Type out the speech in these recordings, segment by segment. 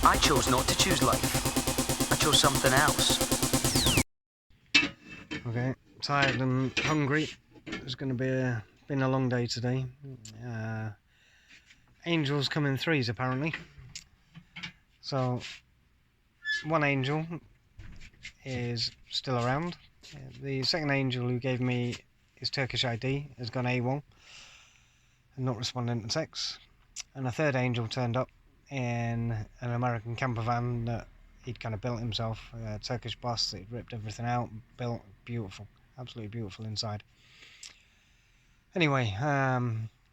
I chose not to choose life. I chose something else. Okay, tired and hungry. It's going to be been a long day today. Angels come in threes apparently. So one angel is still around. The second angel who gave me his Turkish ID has gone AWOL and not responding to texts. And a third angel turned up in an American camper van that he'd kind of built himself, a Turkish bus that he'd ripped everything out, built, beautiful, absolutely beautiful inside. Anyway,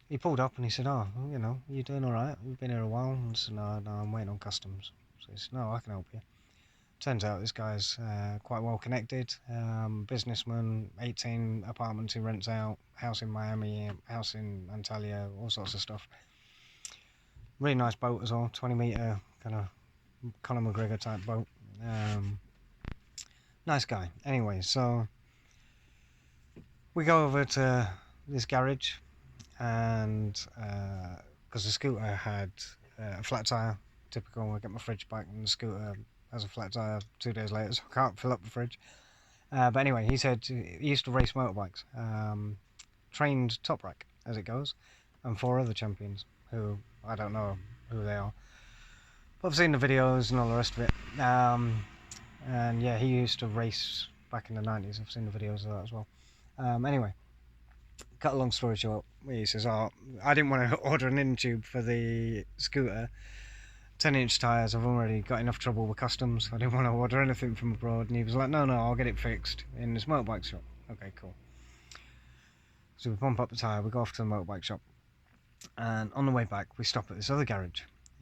he pulled up and he said, "Oh, you know, you doing alright? We've been here a while." And I said, no, I'm waiting on customs. So he said, "No, I can help you." Turns out this guy's quite well connected, businessman, 18 apartments he rents out, house in Miami, house in Antalya, all sorts of stuff. Really nice boat as well, 20 metre kind of Conor McGregor type boat. Nice guy. Anyway, so we go over to this garage, and because the scooter had a flat tyre, typical, I get my fridge back and the scooter has a flat tyre 2 days later, so I can't fill up the fridge. But anyway, he said he used to race motorbikes, trained Top Rack as it goes, and 4 other champions who I don't know who they are, but I've seen the videos and all the rest of it. And yeah, he used to race back in the 90s. I've seen the videos of that as well. Anyway, cut a long story short, he says, "Oh, I didn't want to order an in-tube for the scooter. 10-inch tyres, I've already got enough trouble with customs. I didn't want to order anything from abroad." And he was like, no, I'll get it fixed in this motorbike shop." Okay, cool. So we pump up the tyre, we go off to the motorbike shop, and on the way back we stop at this other garage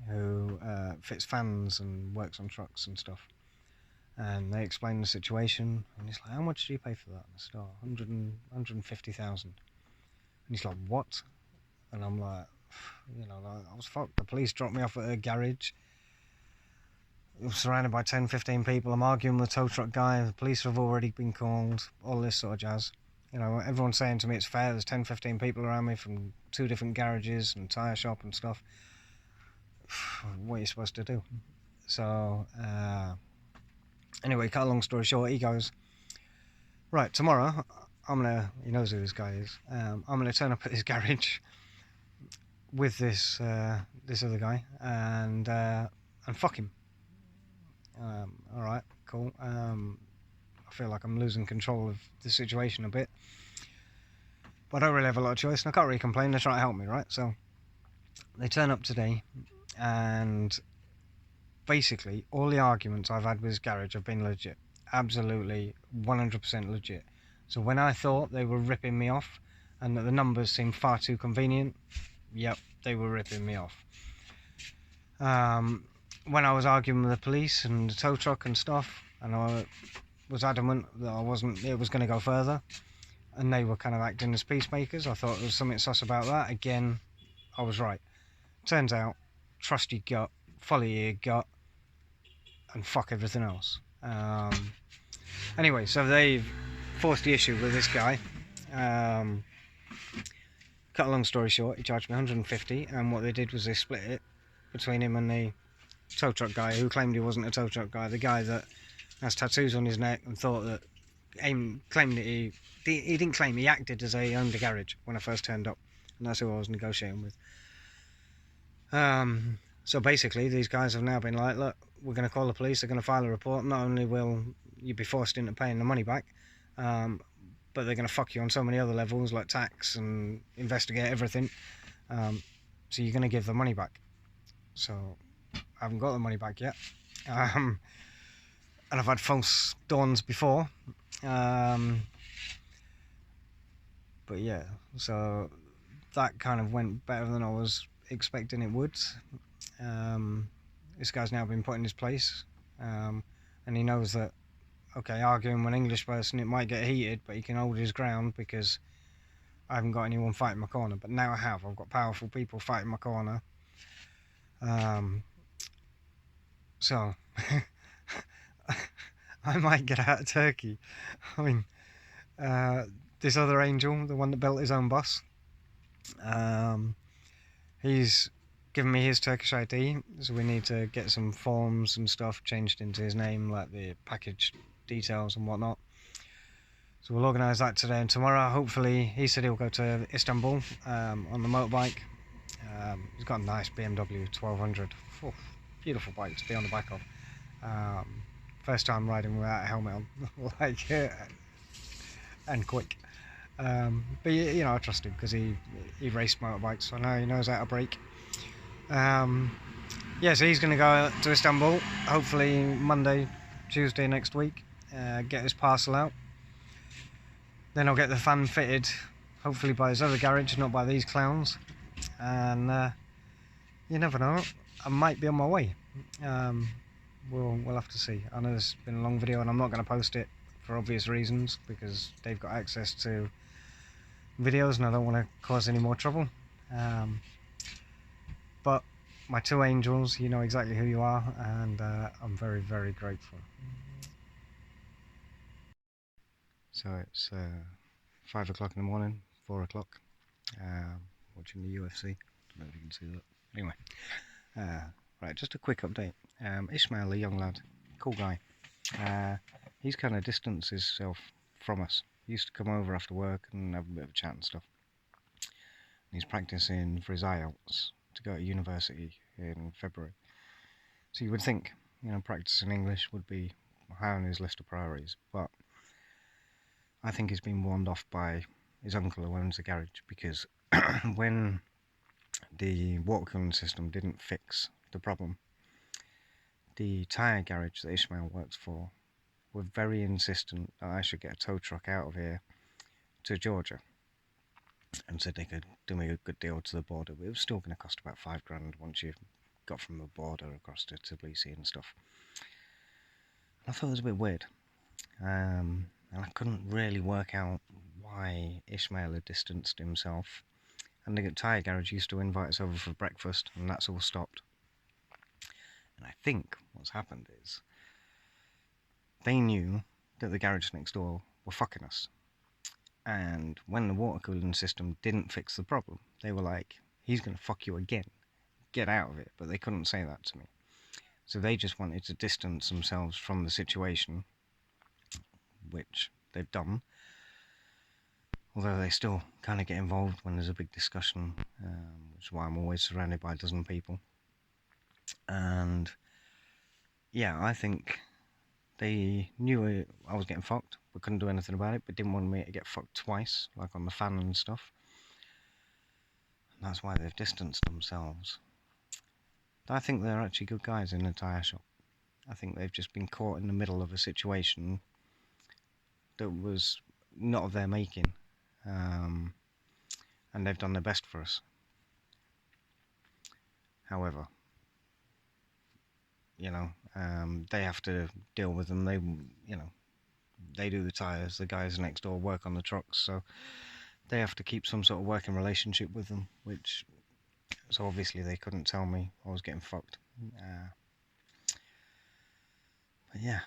who fits fans and works on trucks and stuff. And they explain the situation, and he's like, "How much do you pay for that?" And I said, "Oh, 150,000. And he's like, "What?" And I'm like, you know, like, I was fucked. The police dropped me off at a garage. I was surrounded by 10, 15 people. I'm arguing with the tow truck guy. The police have already been called. All this sort of jazz. You know, everyone's saying to me it's fair. There's 10, 15 people around me from 2 different garages and tyre shop and stuff. What are you supposed to do? So, anyway, cut a long story short, he goes, "Right, tomorrow, he knows who this guy is, I'm gonna turn up at his garage with this other guy and fuck him." Alright, cool. I feel like I'm losing control of the situation a bit, but I don't really have a lot of choice, and I can't really complain. They're trying to help me, right? So they turn up today, and basically all the arguments I've had with this garage have been legit, absolutely 100% legit. So when I thought they were ripping me off and that the numbers seemed far too convenient, yep, they were ripping me off. When I was arguing with the police and the tow truck and stuff, and I was adamant that it was going to go further, and they were kind of acting as peacemakers, I thought there was something sus about that. Again, I was right. Turns out, trust your gut, follow your gut, and fuck everything else. Anyway, so they've forced the issue with this guy. Cut a long story short, he charged me 150, and what they did was they split it between him and the tow truck guy, who claimed he wasn't a tow truck guy. The guy that has tattoos on his neck and thought that claimed that he didn't claim, he acted as he owned a garage when I first turned up, and that's who I was negotiating with. So basically these guys have now been like, "Look, we're going to call the police, they're going to file a report. Not only will you be forced into paying the money back, but they're going to fuck you on so many other levels, like tax and investigate everything. So you're going to give the money back." So I haven't got the money back yet, and I've had false dawns before, but yeah, so that kind of went better than I was expecting it would. This guy's now been put in his place, and he knows that, okay, arguing with an English person, it might get heated, but he can hold his ground because I haven't got anyone fighting my corner. But now I have. I've got powerful people fighting my corner. So I might get out of Turkey. I mean, this other angel, the one that built his own bus, he's given me his Turkish ID, so we need to get some forms and stuff changed into his name, like the package details and whatnot. So we'll organise that today and tomorrow. Hopefully, he said he'll go to Istanbul on the motorbike. He's got a nice BMW 1200. Oh, beautiful bike to be on the back of. First time riding without a helmet on, like, and quick. But you know, I trust him because he raced motorbikes, so I know he knows how to brake. Yeah, so he's going to go to Istanbul, hopefully Monday, Tuesday next week, get his parcel out. Then I'll get the fan fitted, hopefully by his other garage, not by these clowns. And you never know, I might be on my way. We'll have to see. I know this has been a long video and I'm not going to post it for obvious reasons, because they've got access to videos and I don't want to cause any more trouble. But my two angels, you know exactly who you are, and I'm very, very grateful. So it's 5 o'clock in the morning, 4 o'clock, watching the UFC. Don't know if you can see that. Anyway, right, just a quick update. Ishmael, a young lad, cool guy. He's kind of distanced himself from us. He used to come over after work and have a bit of a chat and stuff. He's practicing for his IELTS to go to university in February. So you would think, you know, practicing English would be high on his list of priorities, but I think he's been warned off by his uncle who owns the garage, because when the water cooling system didn't fix the problem, the tyre garage that Ishmael works for were very insistent that I should get a tow truck out of here to Georgia, and said they could do me a good deal to the border, but it was still going to cost about £5,000 once you got from the border across to Tbilisi and stuff. And I thought it was a bit weird, and I couldn't really work out why Ishmael had distanced himself. And the tyre garage used to invite us over for breakfast, and that's all stopped. And I think what's happened is they knew that the garage next door were fucking us. And when the water cooling system didn't fix the problem, they were like, he's going to fuck you again. Get out of it. But they couldn't say that to me. So they just wanted to distance themselves from the situation, which they've done. Although they still kind of get involved when there's a big discussion, which is why I'm always surrounded by a dozen people. And yeah, I think they knew I was getting fucked, but couldn't do anything about it, but didn't want me to get fucked twice, like on the fan and stuff. And that's why they've distanced themselves. I think they're actually good guys in the tyre shop. I think they've just been caught in the middle of a situation that was not of their making. And they've done their best for us. However, you know, they have to deal with them. They do the tyres. The guys next door work on the trucks, so they have to keep some sort of working relationship with them. So obviously they couldn't tell me I was getting fucked. But yeah,